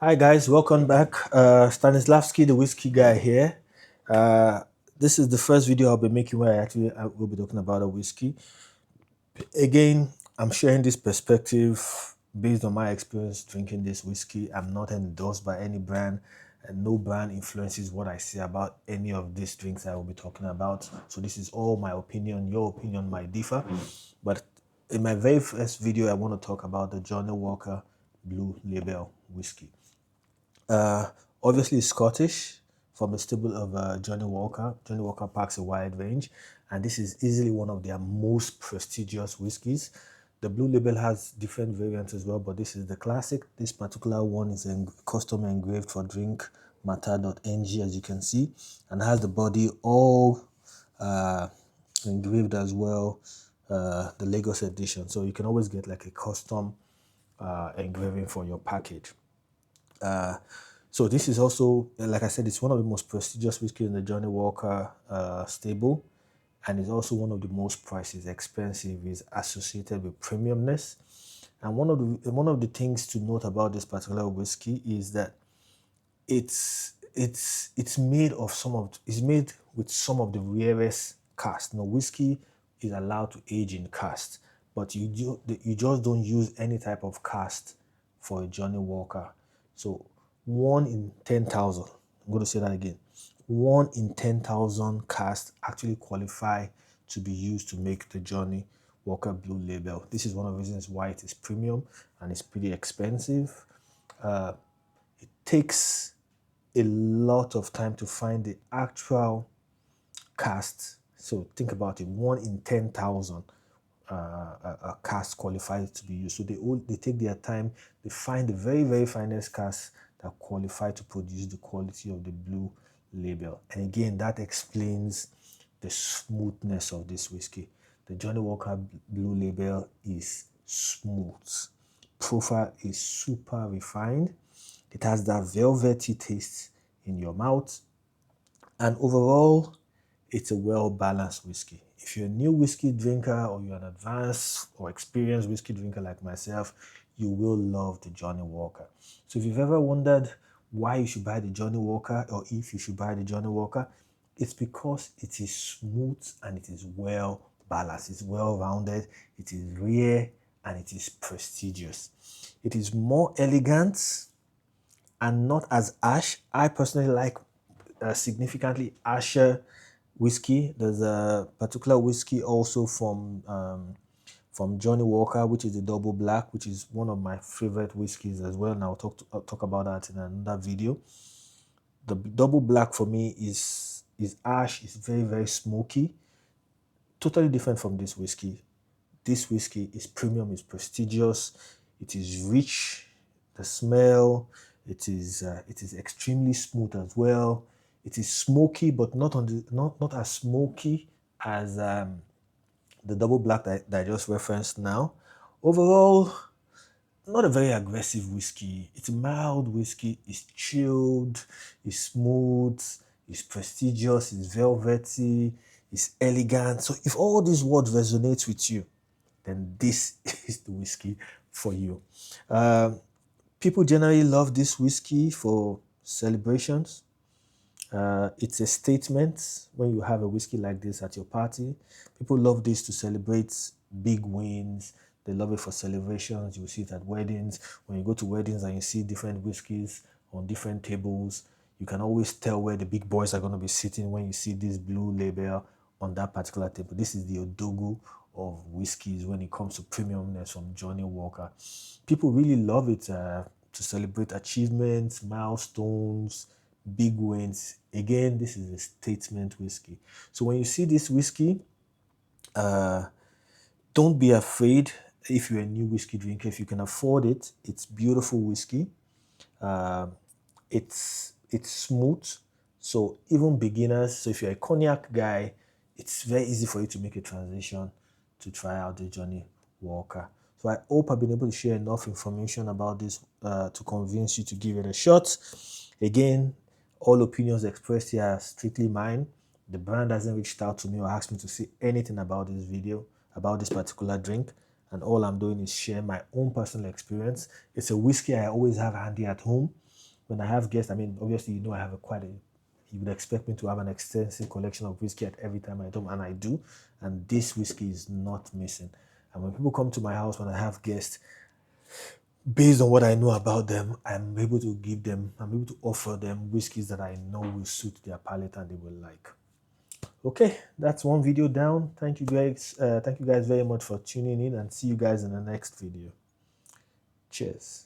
Hi guys, welcome back. Stanislavsky The Whisky Guy here. Uh, this is the first video I'll be making where I will be talking about a whiskey. Again, I'm sharing this perspective based on my experience drinking this whiskey. I'm not endorsed by any brand, and no brand influences what I say about any of these drinks I will be talking about. So this is all my opinion. Your opinion might differ, but in my very first video, I want to talk about the Johnnie Walker Blue Label whiskey. Uh, Obviously, Scottish from the stable of Johnnie Walker. Johnnie Walker packs a wide range, and this is easily one of their most prestigious whiskies. The Blue Label has different variants as well, but this is the classic. This particular one is custom engraved for drinkmatter.ng, as you can see, and has the body all uh, engraved as well, the Lagos edition. So you can always get like a custom engraving for your package. Uh, so this is also, like I said, it's one of the most prestigious whiskey in the Johnnie Walker stable, and it's also one of the most prices expensive. Is associated with premiumness, and one of the things to note about this particular whiskey is that it's made of it's made with some of the rarest cast. Now, whiskey is allowed to age in cast, but you just don't use any type of cast for a Johnnie Walker. So 1 in 10,000. I'm going to say that again. 1 in 10,000 cast actually qualify to be used to make the Johnnie Walker Blue Label. This is one of the reasons why it is premium and it's pretty expensive. It takes a lot of time to find the actual cast. So think about it: 1 in 10,000 a cast qualified to be used. So they take their time. They find the very finest cast that qualify to produce the quality of the Blue Label. And again, that explains the smoothness of this whiskey. The Johnnie Walker Blue Label is smooth. Profile is super refined. It has that velvety taste in your mouth. And overall, it's a well-balanced whiskey. If you're a new whiskey drinker or you're an advanced or experienced whiskey drinker like myself, you will love the Johnnie Walker. So if you've ever wondered why you should buy the Johnnie Walker or if you should buy the Johnnie Walker, it's because it is smooth and it is well balanced. It's well rounded, it is rare, and it is prestigious. It is more elegant and not as ash. I personally like significantly asher whiskey. There's a particular whiskey also from Johnnie Walker, which is the Double Black, which is one of my favorite whiskeys as well. And I'll talk about that in another video. The Double Black for me is ash. It's very smoky. Totally different from this whiskey. This whiskey is premium, is prestigious, it is rich, the smell, it is extremely smooth as well. It is smoky, but not as smoky as the Double Black that I just referenced now. Overall, not a very aggressive whiskey. It's a mild whiskey. It's chilled. It's smooth. It's prestigious. It's velvety. It's elegant. So if all these words resonate with you, then this is the whiskey for you. People generally love this whiskey for celebrations. It's a statement when you have a whiskey like this at your party. People love this to celebrate big wins. They love it for celebrations. You see it at weddings. When you go to weddings and you see different whiskeys on different tables, you can always tell where the big boys are going to be sitting when you see this Blue Label on that particular table. This is the Odogu of whiskeys when it comes to premiumness from Johnnie Walker. People really love it to celebrate achievements, milestones, big wins. Again, this is a statement whiskey. So when you see this whiskey, don't be afraid. If you're a new whiskey drinker, if you can afford it, it's beautiful whiskey. It's smooth. So even beginners, so if you're a cognac guy, it's very easy for you to make a transition to try out the Johnnie Walker. So I hope I've been able to share enough information about this to convince you to give it a shot. Again, all opinions expressed here are strictly mine. The brand hasn't reached out to me or asked me to say anything about this video, about this particular drink. and all I'm doing is sharing my own personal experience. It's a whiskey I always have handy at home. When I have guests, I mean, obviously, you know, I have you would expect me to have an extensive collection of whiskey at every time I do, and I do. And this whiskey is not missing. And when people come to my house, when I have guests, based on what I know about them, I'm able to offer them whiskeys that I know will suit their palate and they will like. Okay, that's one video down. Thank you guys. Thank you guys very much for tuning in, and see you guys in the next video. Cheers.